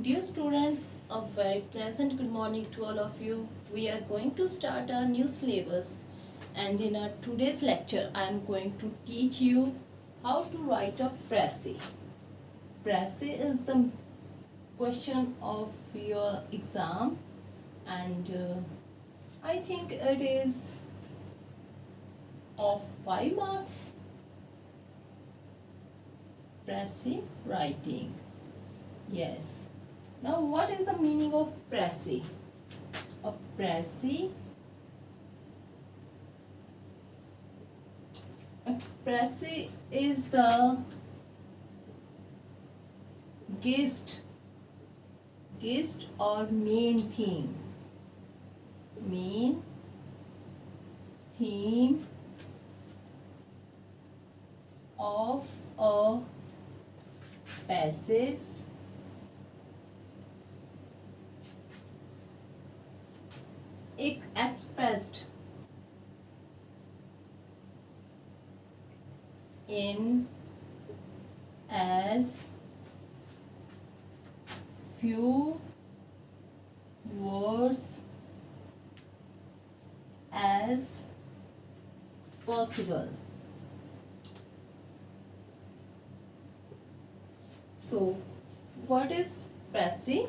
Dear students, a very pleasant good morning to all of you. We are going to start our new syllabus, and in our today's lecture I am going to teach you how to write a précis. Précis is the question of your exam, and I think it is of 5 marks. Précis writing. Yes. Now, what is the meaning of précis? A précis is the gist or main theme of a passage expressed in as few words as possible. So, what is précis?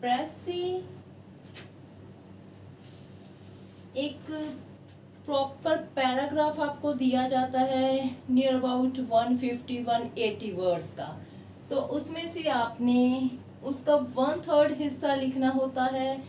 précis एक proper paragraph आपको दिया जाता है near about 150-180 words का, तो उसमें से आपने उसका 1/3 हिस्सा लिखना होता है।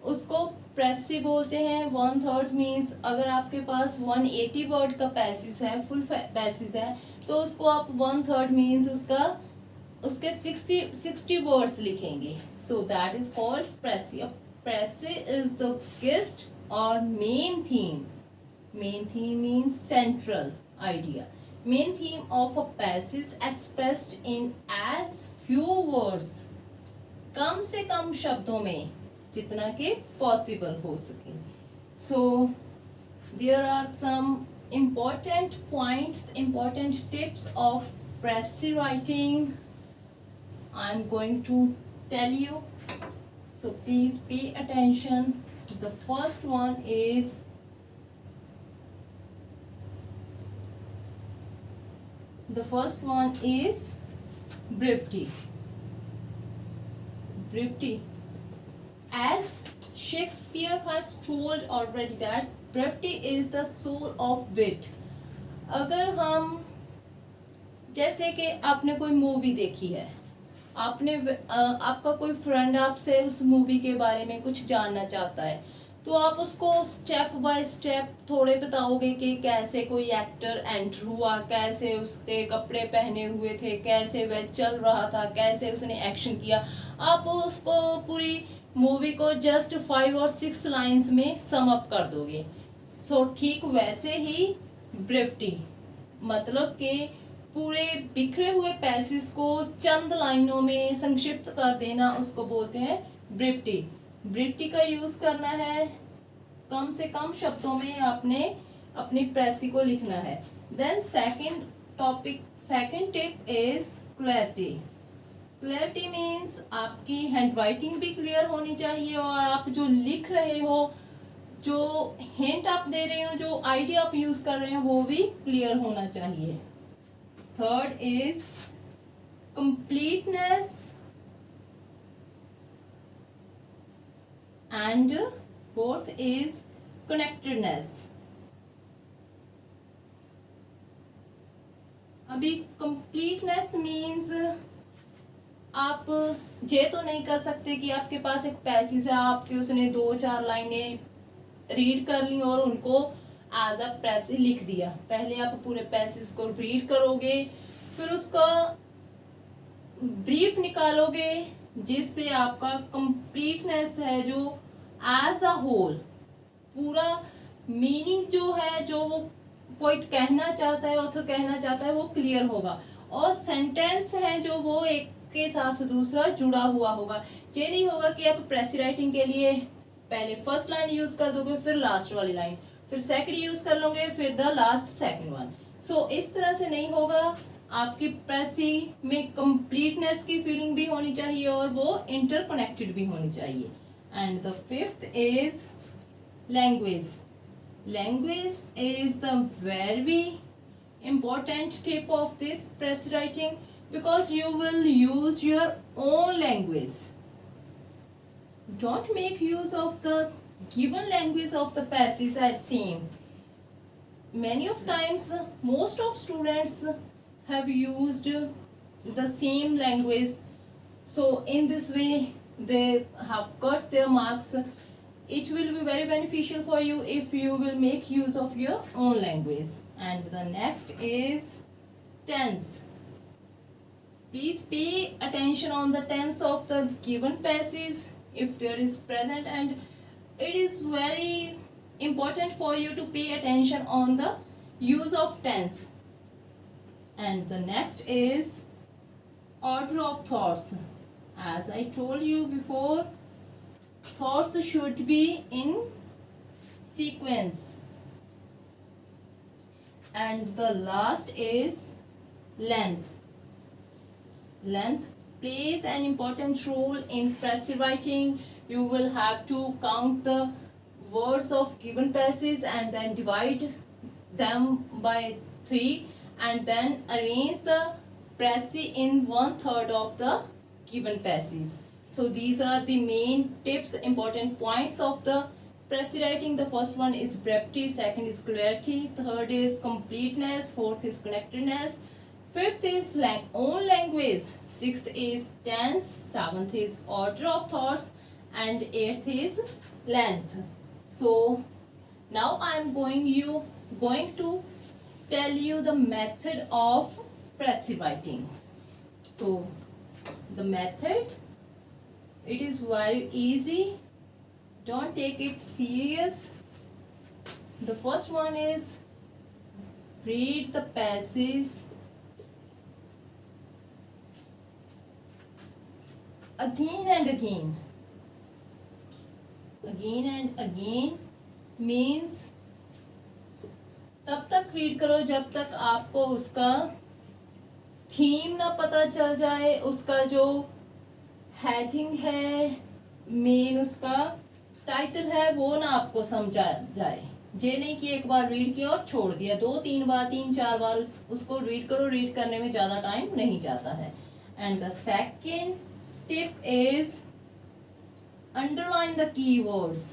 उसको précis बोलते हैं। 1/3 मीन्स अगर आपके पास 180 वर्ड का पैसेज है, फुल पैसेज है, तो उसको आप 1/3 मीन्स उसके 60 वर्ड्स लिखेंगे। So that is called précis। précis is the gist or main theme. Main theme means central idea. Main theme of a passage expressed in as few words. कम से कम शब्दों में जितना के possible हो सके. So there are some important points, important tips of précis writing. I am going to tell you. So please pay attention. The first one is brevity. Brevity. As Shakespeare has told already that brevity is the soul of wit. अगर हम जैसे कि आपने कोई movie देखी है, आपका कोई फ्रेंड आपसे उस मूवी के बारे में कुछ जानना चाहता है, तो आप उसको स्टेप बाय स्टेप थोड़े बताओगे कि कैसे कोई एक्टर एंटर हुआ, कैसे उसके कपड़े पहने हुए थे, कैसे वह चल रहा था, कैसे उसने एक्शन किया। आप उसको पूरी मूवी को जस्ट 5 और 6 लाइंस में सम अप कर दोगे। सो ठीक वैसे ही ब्रीफटी मतलब कि पूरे बिखरे हुए पैसेज को चंद लाइनों में संक्षिप्त कर देना, उसको बोलते हैं ब्रीफटी। ब्रीफटी का यूज करना है, कम से कम शब्दों में आपने अपनी précis को लिखना है। Then second tip is clarity. Clarity means आपकी हैंडराइटिंग भी क्लियर होनी चाहिए और आप जो लिख रहे हो, जो हिंट आप दे रहे हो, जो आइडिया आप यूज कर रहे हो, वो भी क्लियर होना चाहिए। Third is completeness and fourth is connectedness. अभी completeness means आप ये तो नहीं कर सकते कि आपके पास एक पैसेज है, आपके उसने 2-4 लाइनें रीड कर ली और उनको एज अ précis लिख दिया। पहले आप पूरे पैसेज को रीड करोगे, फिर उसका ब्रीफ निकालोगे, जिससे आपका कंप्लीटनेस है, जो एज अ होल पूरा मीनिंग जो है, जो वो पोइट कहना चाहता है, ऑथर कहना चाहता है, वो क्लियर होगा। और सेंटेंस है जो वो एक के साथ दूसरा जुड़ा हुआ होगा। ये नहीं होगा कि आप précis राइटिंग के लिए पहले फर्स्ट लाइन यूज कर दोगे, फिर लास्ट वाली लाइन, फिर सेकंड यूज कर लोगे, फिर द लास्ट सेकंड वन। सो इस तरह से नहीं होगा। आपकी प्रेसी में कंप्लीटनेस की फीलिंग भी होनी चाहिए और वो इंटरकनेक्टेड भी होनी चाहिए. And the fifth is language. Language is the very important tip of this press writing because you will use your own language. Don't make use of the given language of the passage as same. Many of times most of students have used the same language, so in this way they have got their marks. It will be very beneficial for you if you will make use of your own language. And the next is tense. Please pay attention on the tense of the given passage if there is present, and it is very important for you to pay attention on the use of tense. And the next is order of thoughts. As I told you before, thoughts should be in sequence. And the last is length. Length plays an important role in press writing. You will have to count the words of given passage and then divide them by 3 and then arrange the press in 1/3 of the given passage. So these are the main tips, important points of the press writing. The first one is brevity, second is clarity, third is completeness, fourth is connectedness, fifth is own language, sixth is tense, seventh is order of thoughts, and eighth is length. So now I am going to tell you the method of press writing. So the method, it is very easy. Don't take it serious. The first one is read the passage again and again. Again and again means तब तक read करो जब तक आपको उसका theme ना पता चल जाए, उसका जो हेडिंग है, मेन उसका टाइटल है, वो ना आपको समझा जाए. ये नहीं कि एक बार रीड किया और छोड़ दिया, 2-3 बार 3-4 बार उसको रीड करो. रीड करने में ज़्यादा टाइम नहीं जाता है. And the second tip is underline the keywords.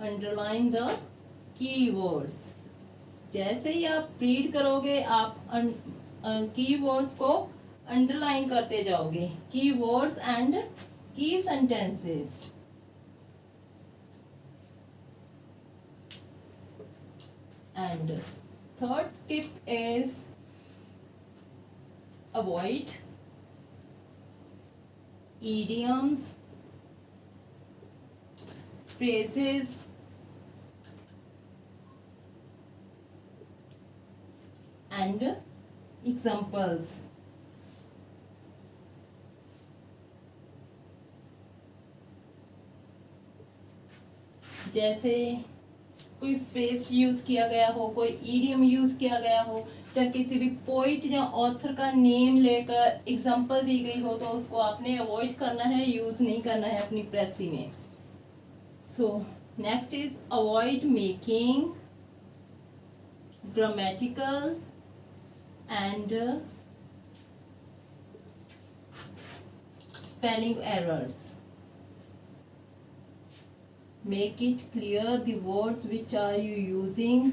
Underline the keywords. जैसे ही आप रीड करोगे आप कीवर्ड्स को अंडरलाइन करते जाओगे. कीवर्ड्स एंड की sentences. And third tip is avoid idioms, phrases, and examples. जैसे कोई फ्रेज यूज किया गया हो, कोई ईडियम यूज किया गया हो, या किसी भी पोइट या ऑथर का नेम लेकर एग्जांपल दी गई हो, तो उसको आपने अवॉइड करना है, यूज नहीं करना है अपनी प्रेसी में. So next is avoid making grammatical and spelling errors. Make it clear the words which are you using,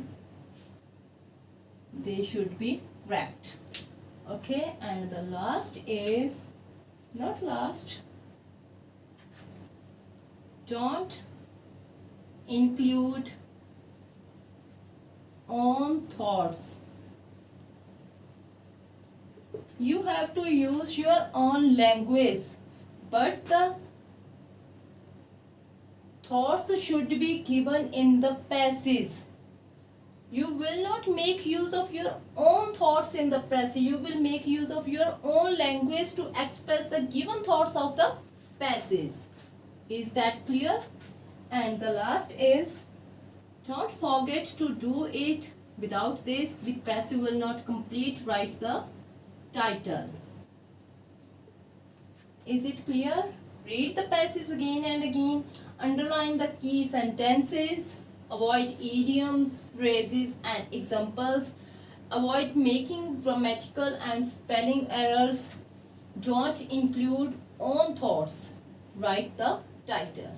they should be correct. Okay, and the last is, not last, don't include own thoughts. You have to use your own language, but the thoughts should be given in the passage. You will not make use of your own thoughts in the passage. You will make use of your own language to express the given thoughts of the passage. Is that clear? And the last is, don't forget to do it Without this, the passive will not complete. Write the title. Is it clear? Read the passage again and again. Underline the key sentences. Avoid idioms, phrases and examples. Avoid making grammatical and spelling errors. Don't include own thoughts. Write the title.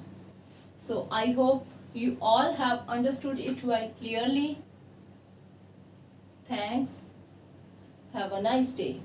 So I hope you all have understood it very clearly. Thanks. Have a nice day.